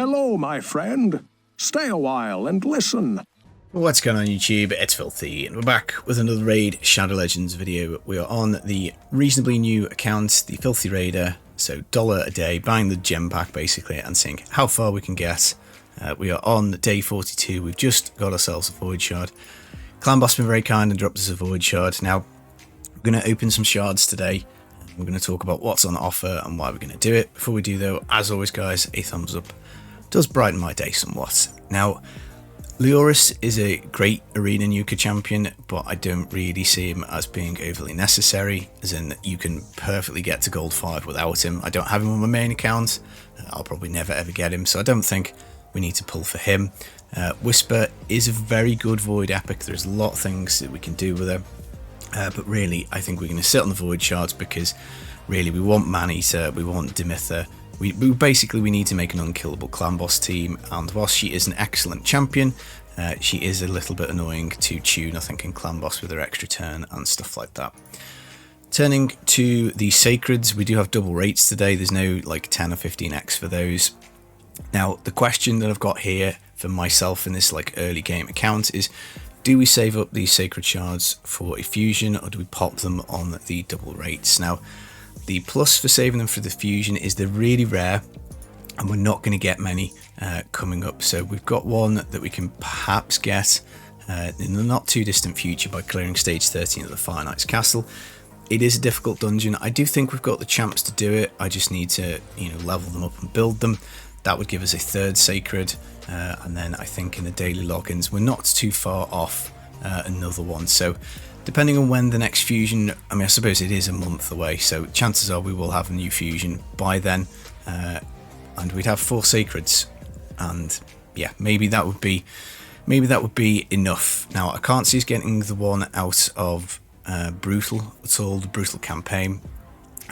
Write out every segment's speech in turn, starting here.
Hello, my friend. Stay a while and listen. What's going on YouTube? It's Filthy and we're back with another Raid Shadow Legends video. We are on the reasonably new account, the Filthy Raider, so $1 a day, buying the gem pack basically and seeing how far we can get. We are on day 42, we've just got ourselves a Void Shard. Clan Boss been very kind and dropped us a Void Shard. Now, we're going to open some shards today. We're going to talk about what's on offer and why we're going to do it. Before we do though, as always guys, a thumbs up does brighten my day somewhat. Now, Leoris is a great arena nuker champion, but I don't really see him as being overly necessary, as in you can perfectly get to gold 5 without him. I don't have him on my main account. I'll probably never ever get him, so I don't think we need to pull for him. Whisper is a very good Void epic. There's a lot of things that we can do with her, but really I think we're going to sit on the Void Shards because really we want Man-Eater, we want Dimitha. We basically need to make an unkillable clan boss team, and whilst she is an excellent champion, she is a little bit annoying to tune, I think, in clan boss with her extra turn and stuff like that. Turning to the Sacreds, we do have double rates today. There's no like 10 or 15x for those. Now, the question that I've got here for myself in this like early game account is, do we save up these Sacred Shards for a fusion, or do we pop them on the double rates? Now, the plus for saving them for the fusion is they're really rare and we're not going to get many coming up. So we've got one that we can perhaps get in the not too distant future by clearing stage 13 of the Fire Knight's Castle. It is a difficult dungeon. I do think we've got the champs to do it. I just need to, level them up and build them. That would give us a third Sacred, and then I think in the daily logins we're not too far off another one. So depending on when the next fusion, I suppose it is a month away, so chances are we will have a new fusion by then, and we'd have 4 Sacreds, and yeah, maybe that would be enough. Now I can't see us getting the one out of Brutal at all, the Brutal campaign,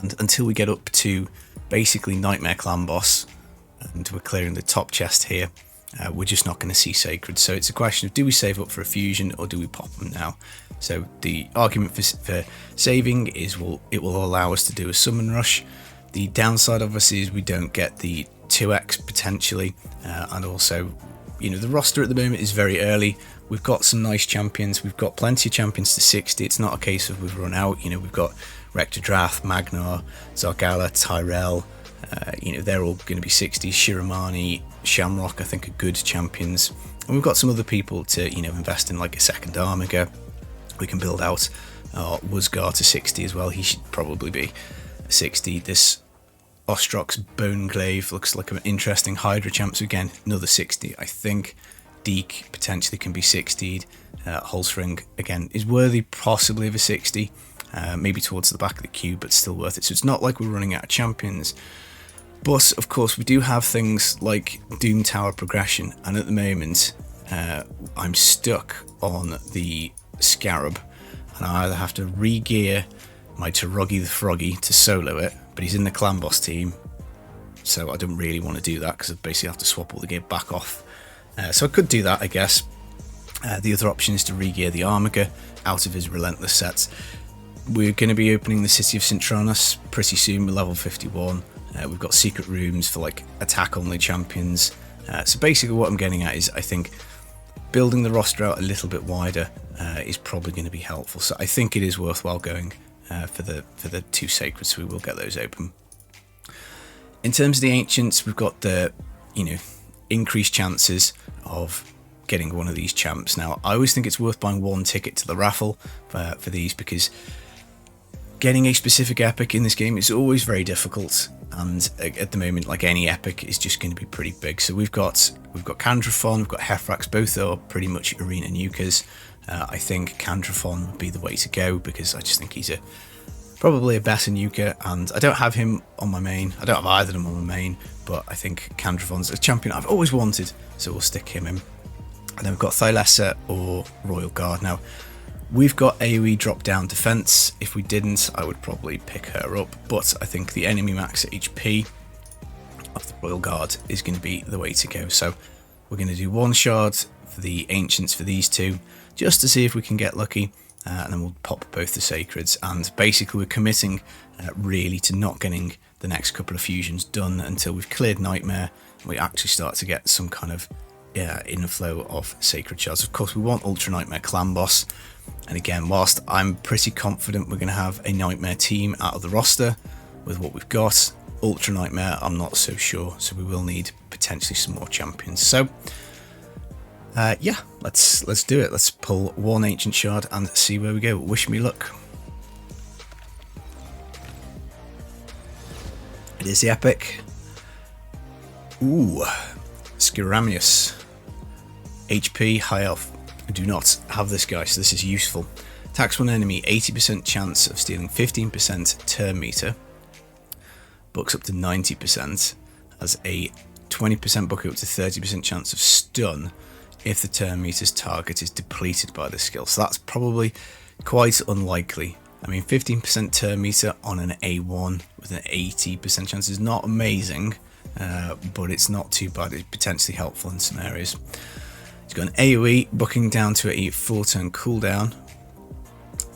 and until we get up to basically Nightmare Clan Boss, and we're clearing the top chest here, we're just not going to see Sacred. So it's a question of, do we save up for a fusion or do we pop them now? So the argument for saving is it will allow us to do a summon rush. The downside obviously is we don't get the 2x potentially, and also the roster at the moment is very early. We've got some nice champions, we've got plenty of champions to 60. It's not a case of we've run out. We've got Rector Drath, Magnar, Zargala, Tyrell. They're all going to be 60s. Shiramani, Shamrock, I think, are good champions. And we've got some other people to, invest in, like a second Armiger. We can build out Wuzgar to 60 as well. He should probably be 60. This Ostrox Boneglaive looks like an interesting Hydra champ. So again, another 60, I think. Deke potentially can be 60'd. Holzring, again, is worthy possibly of a 60. Maybe towards the back of the queue, but still worth it. So it's not like we're running out of champions. But of course we do have things like Doom Tower progression, and at the moment I'm stuck on the Scarab, and I either have to re-gear my Taroggy the Froggy to solo it, but he's in the clan boss team, so I don't really want to do that because I basically have to swap all the gear back off. So I could do that, I guess. The other option is to re-gear the Armiger out of his Relentless sets. We're going to be opening the City of Cintranos pretty soon. We're level 51. We've got secret rooms for like attack only champions. So basically what I'm getting at is I think building the roster out a little bit wider is probably going to be helpful. So I think it is worthwhile going for the 2 Sacreds, so we will get those open. In terms of the Ancients, we've got the increased chances of getting one of these champs. Now I always think it's worth buying 1 ticket to the raffle for these, because getting a specific epic in this game is always very difficult, and at the moment, like any epic, is just going to be pretty big. So we've got Candraphon, we've got Hefrax, both are pretty much arena nukers. I think Candraphon would be the way to go because I just think he's probably a better nuker, and I don't have him on my main. I don't have either of them on my main, but I think Candraphon's a champion I've always wanted, so we'll stick him in. And then we've got Thylessa or Royal Guard. Now, we've got AoE drop down defense. If we didn't, I would probably pick her up, but I think the enemy max HP of the Royal Guard is going to be the way to go. So we're going to do 1 shard for the Ancients for these 2, just to see if we can get lucky, and then we'll pop both the Sacreds. And basically we're committing really to not getting the next couple of fusions done until we've cleared Nightmare we actually start to get some kind of inflow of Sacred Shards. Of course, we want Ultra Nightmare Clan Boss, and again, whilst I'm pretty confident we're going to have a Nightmare team out of the roster with what we've got, Ultra Nightmare I'm not so sure, so we will need potentially some more champions. So yeah, let's do it. Let's pull one Ancient Shard and see where we go. Wish me luck. It is the epic. Ooh, Skiramius. HP, high health. I do not have this guy, so this is useful. Attacks one enemy, 80% chance of stealing 15% turn meter. Bucks up to 90%. Has a 20% bucket up to 30% chance of stun if the turn meter's target is depleted by the skill. So that's probably quite unlikely. I mean, 15% turn meter on an A1 with an 80% chance is not amazing, but it's not too bad. It's potentially helpful in some areas. It's got an AoE bucking down to a 4-turn cooldown,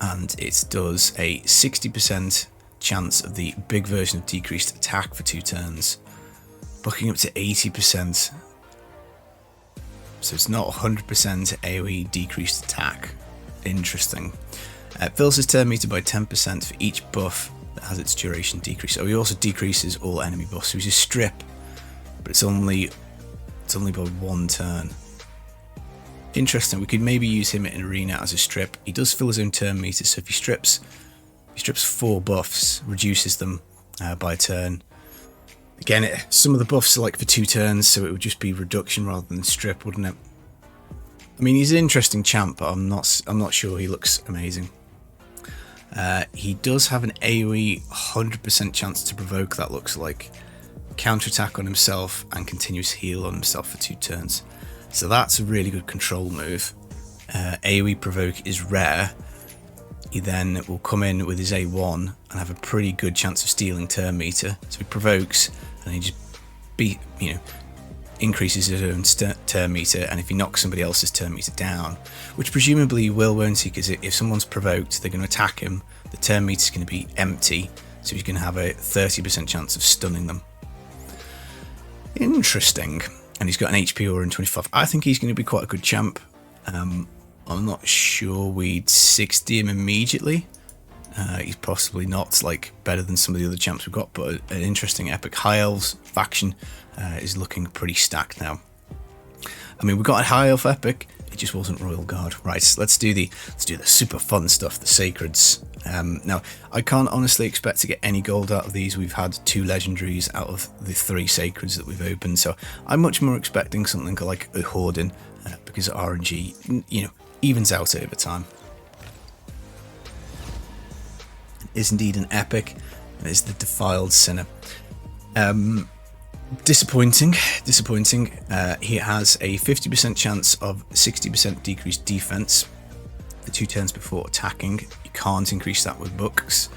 and it does a 60% chance of the big version of decreased attack for 2 turns, bucking up to 80%. So it's not 100% AoE decreased attack. Interesting. Fills his turn meter by 10% for each buff that has its duration decreased. So he also decreases all enemy buffs. So he's a strip, but it's only by 1 turn. Interesting. We could maybe use him in arena as a strip. He does fill his own turn meter, so if he strips 4 buffs, reduces them by a turn. Again, some of the buffs are like for 2 turns, so it would just be reduction rather than strip, wouldn't it? I mean, he's an interesting champ, but I'm not sure he looks amazing. He does have an AoE 100% chance to provoke, that looks like. Counterattack on himself and continuous heal on himself for 2 turns. So that's a really good control move. AoE provoke is rare. He then will come in with his A1 and have a pretty good chance of stealing turn meter. So he provokes and he just increases his own turn meter, and if he knocks somebody else's turn meter down, which presumably he will, won't he? Because if someone's provoked, they're going to attack him. The turn meter is going to be empty, so he's going to have a 30% chance of stunning them. Interesting. And he's got an HP aura in 25. I think he's going to be quite a good champ. I'm not sure we'd 60 him immediately. He's possibly not like better than some of the other champs we've got, but an interesting epic. High Elves faction is looking pretty stacked now. I mean, we got a High Elf epic. It just wasn't Royal Guard. Right, let's do the super fun stuff, the Sacreds. Now, I can't honestly expect to get any gold out of these. We've had 2 legendaries out of the 3 Sacreds that we've opened, so I'm much more expecting something like a Horden, because RNG, evens out over time. It is indeed an epic. It is the Defiled Sinner. Disappointing. He has a 50% chance of 60% decreased defense for 2 turns before attacking. You can't increase that with books.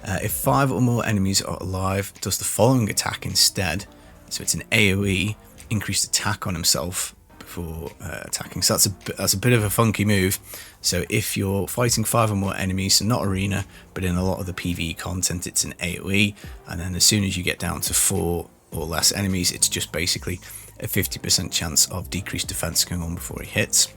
If 5 or more enemies are alive, does the following attack instead. So it's an AoE, increased attack on himself before attacking. So that's a bit of a funky move. So if you're fighting 5 or more enemies, so not arena, but in a lot of the PvE content, it's an AoE, and then as soon as you get down to 4 or less enemies, it's just basically a 50% chance of decreased defense going on before he hits.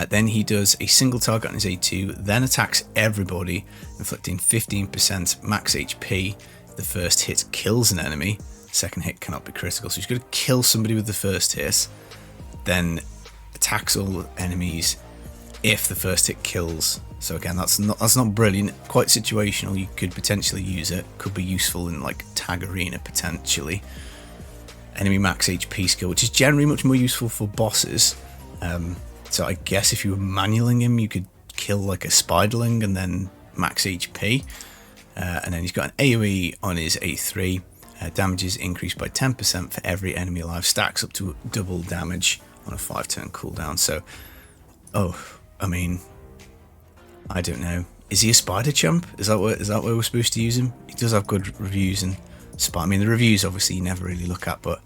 Then he does a single target on his A2, then attacks everybody, inflicting 15% max HP. The first hit kills an enemy, second hit cannot be critical. So he's going to kill somebody with the first hit, then attacks all enemies if the first hit kills. So again, that's not brilliant, quite situational. You could potentially use it, could be useful in like tag arena potentially. Enemy max HP skill, which is generally much more useful for bosses. So I guess if you were manualing him, you could kill like a spiderling and then max HP. And then he's got an AoE on his A3. Damage is increased by 10% for every enemy alive. Stacks up to double damage on a 5-turn cooldown. So, I mean, I don't know. Is he a spider champ? Is that where we're supposed to use him? He does have good reviews and I mean, the reviews obviously you never really look at, but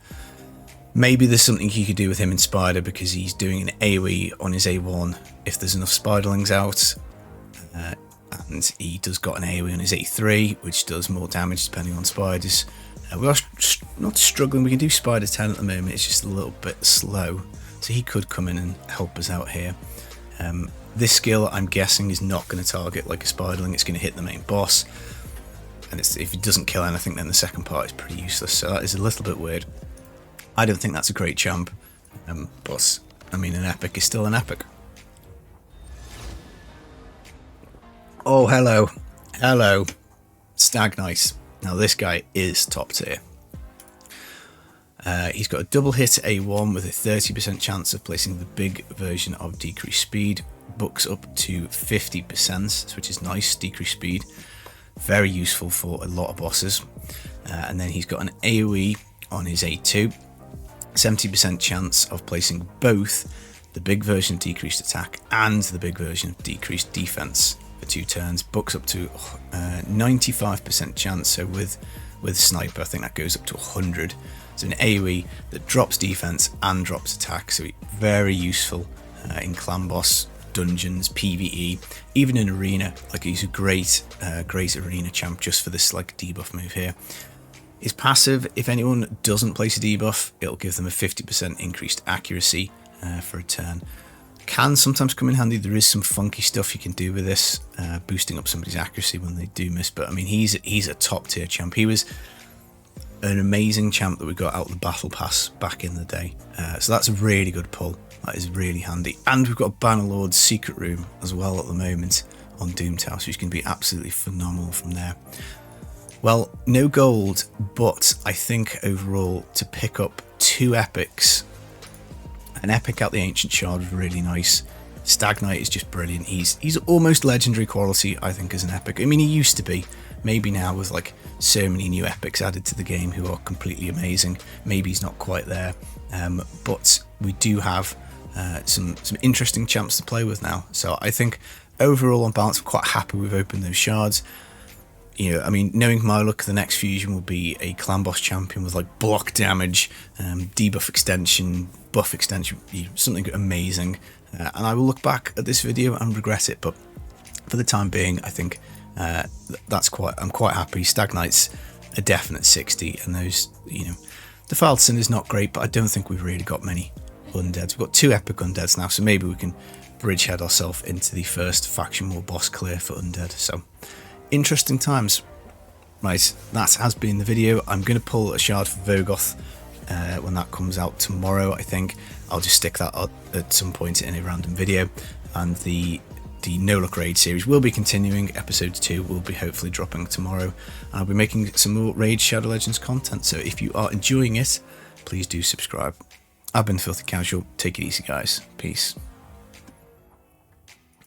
maybe there's something you could do with him in spider because he's doing an AoE on his A1 if there's enough spiderlings out. And he does got an AoE on his A3, which does more damage depending on spiders. We are not struggling. We can do Spider 10 at the moment. It's just a little bit slow. So he could come in and help us out here. This skill, I'm guessing, is not going to target like a Spiderling. It's going to hit the main boss. And if it doesn't kill anything, then the second part is pretty useless. So that is a little bit weird. I don't think that's a great champ. But, I mean, an epic is still an epic. Oh, hello. Hello. Stag Knight. Now, this guy is top tier. He's got a double hit A1 with a 30% chance of placing the big version of decreased speed. Bucks up to 50%, which is nice. Decreased speed. Very useful for a lot of bosses. And then he's got an AoE on his A2. 70% chance of placing both the big version of decreased attack and the big version of decreased defense for 2 turns. Bucks up to 95% chance. So with sniper, I think that goes up to 100. So an AoE that drops defense and drops attack. So very useful in clan boss, dungeons, PvE, even in arena. Like, he's a great arena champ just for this like debuff move here. His passive, if anyone doesn't place a debuff, it'll give them a 50% increased accuracy for a turn. Can sometimes come in handy. There is some funky stuff you can do with this, boosting up somebody's accuracy when they do miss. But I mean, he's a top tier champ. He was an amazing champ that we got out of the battle pass back in the day. So that's a really good pull. That is really handy. And we've got Bannerlord's secret room as well at the moment on Doomtown, which can be absolutely phenomenal from there. Well, no gold, but I think overall to pick up 2 epics. An epic out the Ancient Shard was really nice. Stag Knight is just brilliant. He's almost legendary quality, I think, as an epic. I mean, he used to be. Maybe now with like so many new epics added to the game who are completely amazing, maybe he's not quite there. But we do have some interesting champs to play with now. So I think overall on balance, I'm quite happy we've opened those shards. You know, I mean, knowing my luck, the next fusion will be a clan boss champion with like block damage, debuff extension, buff extension, something amazing. And I will look back at this video and regret it, but for the time being, I think I'm quite happy. Stag Knight's a definite 60, and those, Defiled Sin is not great, but I don't think we've really got many undeads. We've got 2 epic undeads now, so maybe we can bridgehead ourselves into the first faction war boss clear for undead. So interesting times. Right, that has been the video. I'm going to pull a shard for Vogoth when that comes out tomorrow. I think I'll just stick that up at some point in a random video, and the No Luck Raid series will be continuing. Episode 2 will be hopefully dropping tomorrow, and I'll be making some more Raid Shadow Legends content, so if you are enjoying it, please do subscribe. I've been Filthy Casual. Take it easy, guys. Peace.